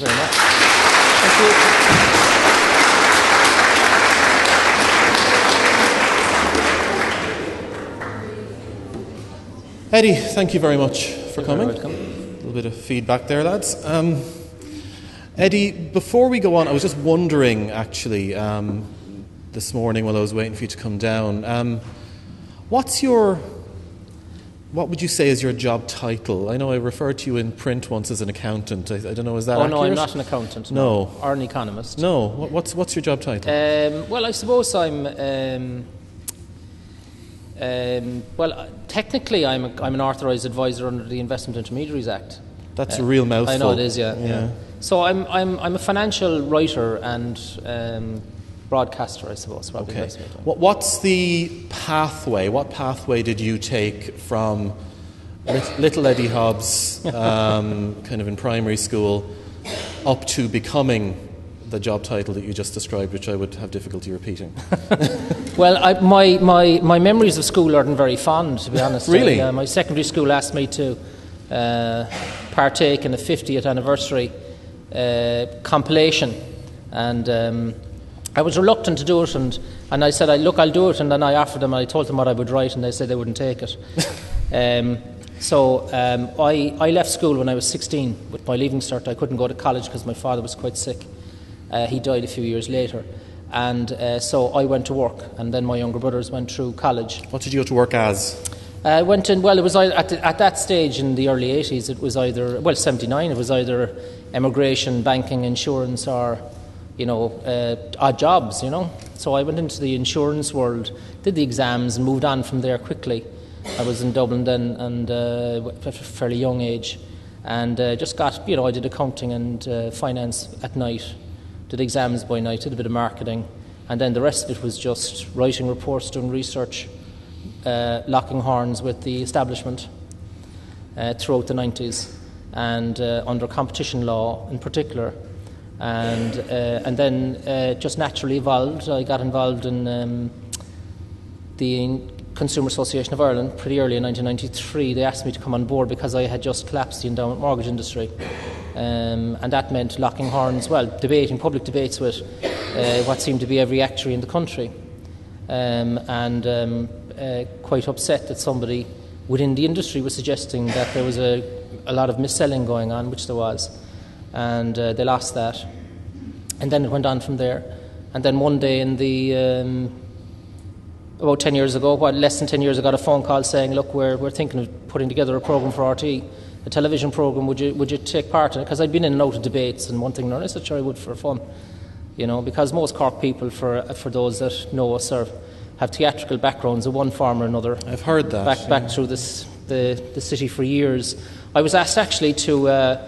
Very much. Thank you. Eddie, thank you very much for coming. You're welcome. A little bit of feedback there, lads. Eddie, before we go on, I was just wondering, actually, this morning while I was waiting for you to come down, what would you say is your job title? I know I referred to you in print once as an accountant. I don't know, is that accurate? Oh, no, I'm not an accountant. No. Or an economist. No. What's your job title? Well, I suppose technically I'm an authorised advisor under the Investment Intermediaries Act. That's a real mouthful. I know it is, yeah. So I'm a financial writer and broadcaster, I suppose. Probably. Okay. What's the pathway? What pathway did you take from little Eddie Hobbs, kind of in primary school, up to becoming the job title that you just described, which I would have difficulty repeating? Well, my memories of school aren't very fond, to be honest. Really? My secondary school asked me to partake in the 50th anniversary compilation, and I was reluctant to do it, and I said, I'll do it, and then I offered them, and I told them what I would write, and they said they wouldn't take it. So I left school when I was 16 with my leaving cert. I couldn't go to college because my father was quite sick. He died a few years later, and so I went to work, and then my younger brothers went through college. What did you go to work as? I went in, well, it was at that stage in the early 80s, it was either, 79, it was either immigration, banking, insurance, or, odd jobs, So I went into the insurance world, did the exams, and moved on from there quickly. I was in Dublin then, and at a fairly young age, and just got, I did accounting and finance at night, did exams by night, did a bit of marketing, and then the rest of it was just writing reports, doing research, locking horns with the establishment throughout the 90s, and under competition law in particular, and then just naturally evolved. I got involved in the Consumer Association of Ireland pretty early in 1993. They asked me to come on board because I had just collapsed the endowment mortgage industry, and that meant locking horns, public debates with what seemed to be every actuary in the country, and quite upset that somebody within the industry was suggesting that there was a lot of mis-selling going on, which there was, and they lost that. And then it went on from there. And then one day in the about 10 years ago, less than 10 years ago, I got a phone call saying, look, we're thinking of putting together a programme for RT, a television programme, would you take part in it? Because I'd been in and out of debates and one thing or another. I said, sure, I would, for fun. Because most Cork people, for those that know us, have theatrical backgrounds of one form or another. I've heard that. Back through the city for years. I was asked actually to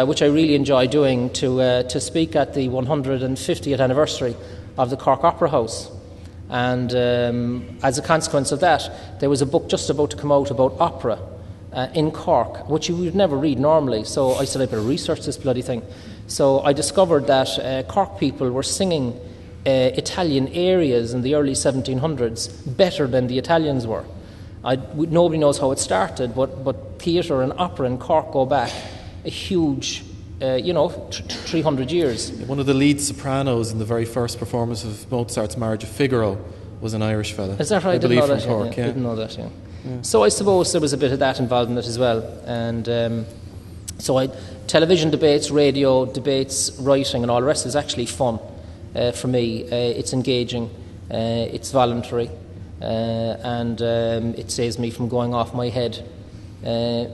which I really enjoy doing, to speak at the 150th anniversary of the Cork Opera House. And as a consequence of that, there was a book just about to come out about opera in Cork, which you would never read normally. So I said, I better research this bloody thing. So I discovered that Cork people were singing Italian arias in the early 1700s better than the Italians were. Nobody knows how it started, but theatre and opera in Cork go back a huge 300 years. One of the lead sopranos in the very first performance of Mozart's Marriage of Figaro was an Irish fella. Is that right? I believe from Cork, yeah. Didn't know that, yeah. So I suppose there was a bit of that involved in it as well. And so television debates, radio debates, writing and all the rest is actually fun for me. It's engaging, it's voluntary, and it saves me from going off my head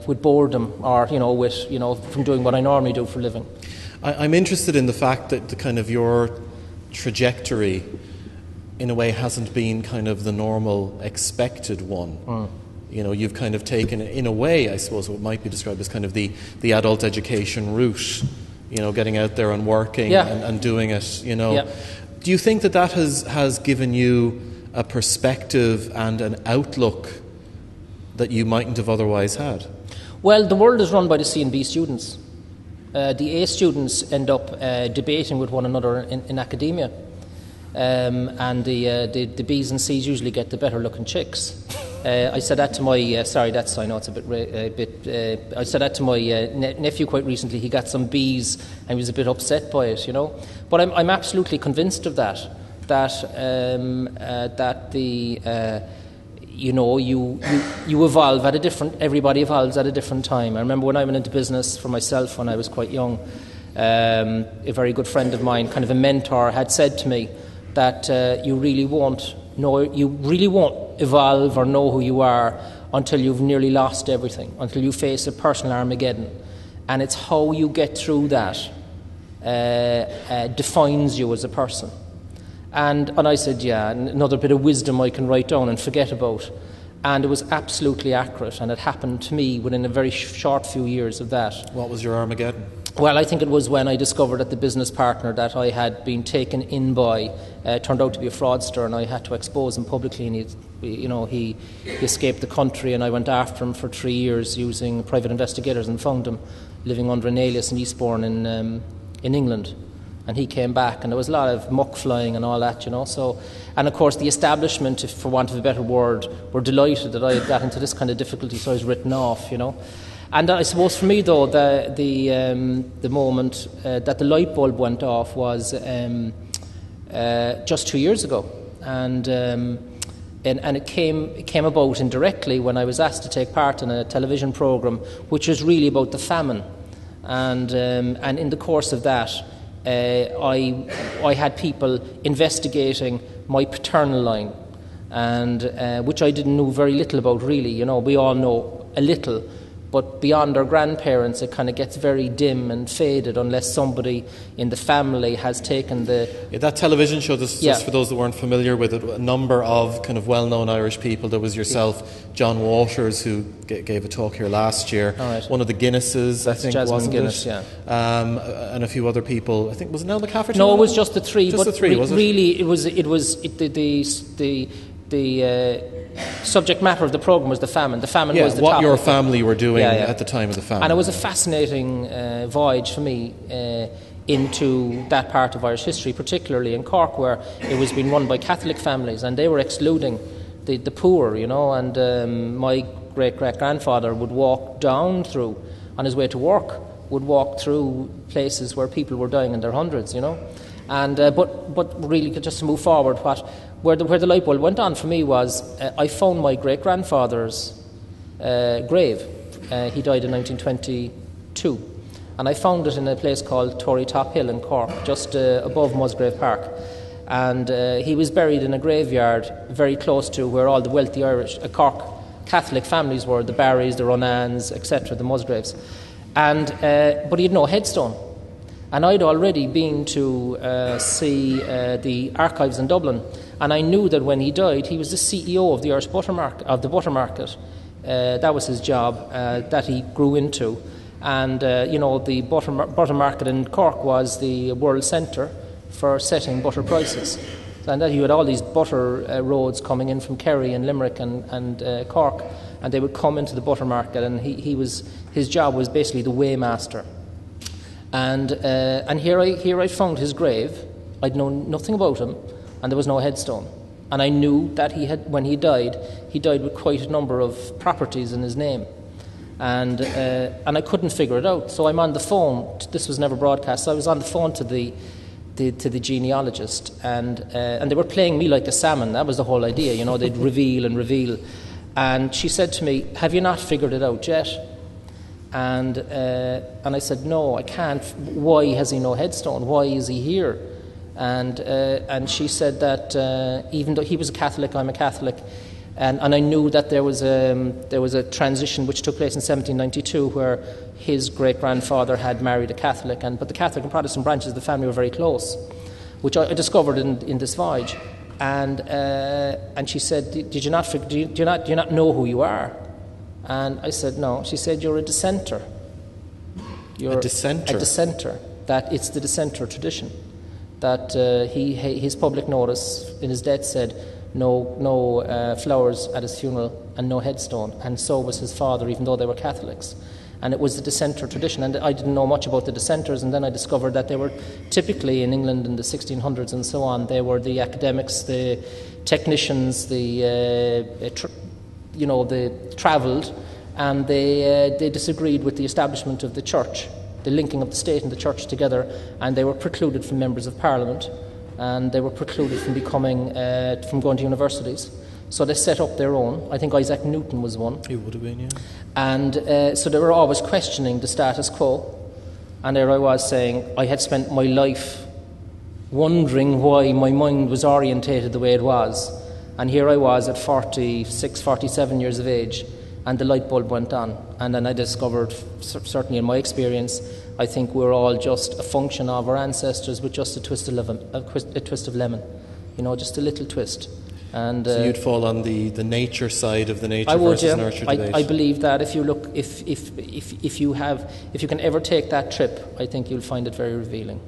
with boredom, or from doing what I normally do for a living. I'm interested in the fact that the kind of your trajectory, in a way, hasn't been kind of the normal, expected one. You've kind of taken, in a way, I suppose, what might be described as kind of the adult education route. Getting out there and working and doing it. Yeah. Do you think that has given you a perspective and an outlook that you mightn't have otherwise had? Well, the world is run by the C and B students. The A students end up debating with one another in academia, and the B's and C's usually get the better looking chicks. I said that to my I know it's I said that to my nephew quite recently. He got some B's and he was a bit upset by it, you know. But I'm absolutely convinced of that the you evolve at a different. Everybody evolves at a different time. I remember when I went into business for myself when I was quite young. A very good friend of mine, kind of a mentor, had said to me that you really won't evolve or know who you are until you've nearly lost everything, until you face a personal Armageddon, and it's how you get through that defines you as a person. And I said, yeah, another bit of wisdom I can write down and forget about. And it was absolutely accurate, and it happened to me within a very short few years of that. What was your Armageddon? Well, I think it was when I discovered that the business partner that I had been taken in by turned out to be a fraudster, and I had to expose him publicly. And he escaped the country, and I went after him for 3 years using private investigators and found him living under an alias in Eastbourne in England. And he came back, and there was a lot of muck flying and all that, you know. So, and of course, the establishment, for want of a better word, were delighted that I had got into this kind of difficulty, so I was written off, you know. And I suppose for me, though, the moment that the light bulb went off was just 2 years ago, and it came about indirectly when I was asked to take part in a television program, which was really about the famine, and in the course of that, I had people investigating my paternal line, and which I didn't know very little about, really. You know, we all know a little. But beyond our grandparents, it kind of gets very dim and faded unless somebody in the family has taken the... Yeah, that television show, just for those that weren't familiar with it, a number of kind of well-known Irish people. There was yourself, John Waters, who gave a talk here last year. Right. One of the Guinnesses, I think, Jasmine wasn't Guinness, it? Yeah. And a few other people. I think, was it Nell McCafferty? No, it was just the three. Just the three, was it? Really, the subject matter of the programme was the famine. The famine was the what topic. Your family were doing at the time of the famine. And it was a fascinating voyage for me into that part of Irish history, particularly in Cork, where it was being run by Catholic families, and they were excluding the poor, you know. And my great-great-grandfather would walk down through, on his way to work, would walk through places where people were dying in their hundreds, you know. And but really, just to move forward, where the light bulb went on for me was I found my great-grandfather's grave. He died in 1922, and I found it in a place called Torry Top Hill in Cork, just above Musgrave Park. And he was buried in a graveyard very close to where all the wealthy Irish Cork Catholic families were, the Barrys, the Ronans, etc., the Musgraves. And but he had no headstone. And I'd already been to see the archives in Dublin, and I knew that when he died, he was the CEO of the Irish butter market. That was his job that he grew into, and the butter market in Cork was the world centre for setting butter prices, and that he had all these butter roads coming in from Kerry and Limerick and Cork, and they would come into the butter market, and his job was basically the weighmaster. And here I found his grave. I'd known nothing about him, and there was no headstone. And I knew that when he died with quite a number of properties in his name, and I couldn't figure it out. So I'm on the phone. This was never broadcast. So I was on the phone to the genealogist, and they were playing me like a salmon. That was the whole idea, you know. They'd reveal, and she said to me, "Have you not figured it out yet?" And I said, "No, I can't. Why has he no headstone? Why is he here?" And she said that even though he was a Catholic, I'm a Catholic, and I knew that there was a transition which took place in 1792 where his great-grandfather had married a Catholic, but the Catholic and Protestant branches of the family were very close, which I discovered in this voyage. And she said, do you not know who you are?" And I said, "No." She said, "You're a dissenter." A dissenter? A dissenter. That it's the dissenter tradition. That his public notice in his death said no flowers at his funeral and no headstone. And so was his father, even though they were Catholics. And it was the dissenter tradition. And I didn't know much about the dissenters. And then I discovered that they were typically in England in the 1600s and so on. They were the academics, the technicians, the they travelled, and they disagreed with the establishment of the church, the linking of the state and the church together, and they were precluded from members of parliament, and they were precluded from from going to universities. So they set up their own. I think Isaac Newton was one. He would have been, yeah. And so they were always questioning the status quo. And there I was saying I had spent my life wondering why my mind was orientated the way it was. And here I was at 46, 47 years of age, and the light bulb went on. And then I discovered, certainly in my experience, I think we're all just a function of our ancestors with just a twist of lemon, just a little twist. And so you'd fall on the nature side of the nature I would, versus nurture debate. I believe that if you can ever take that trip, I think you'll find it very revealing.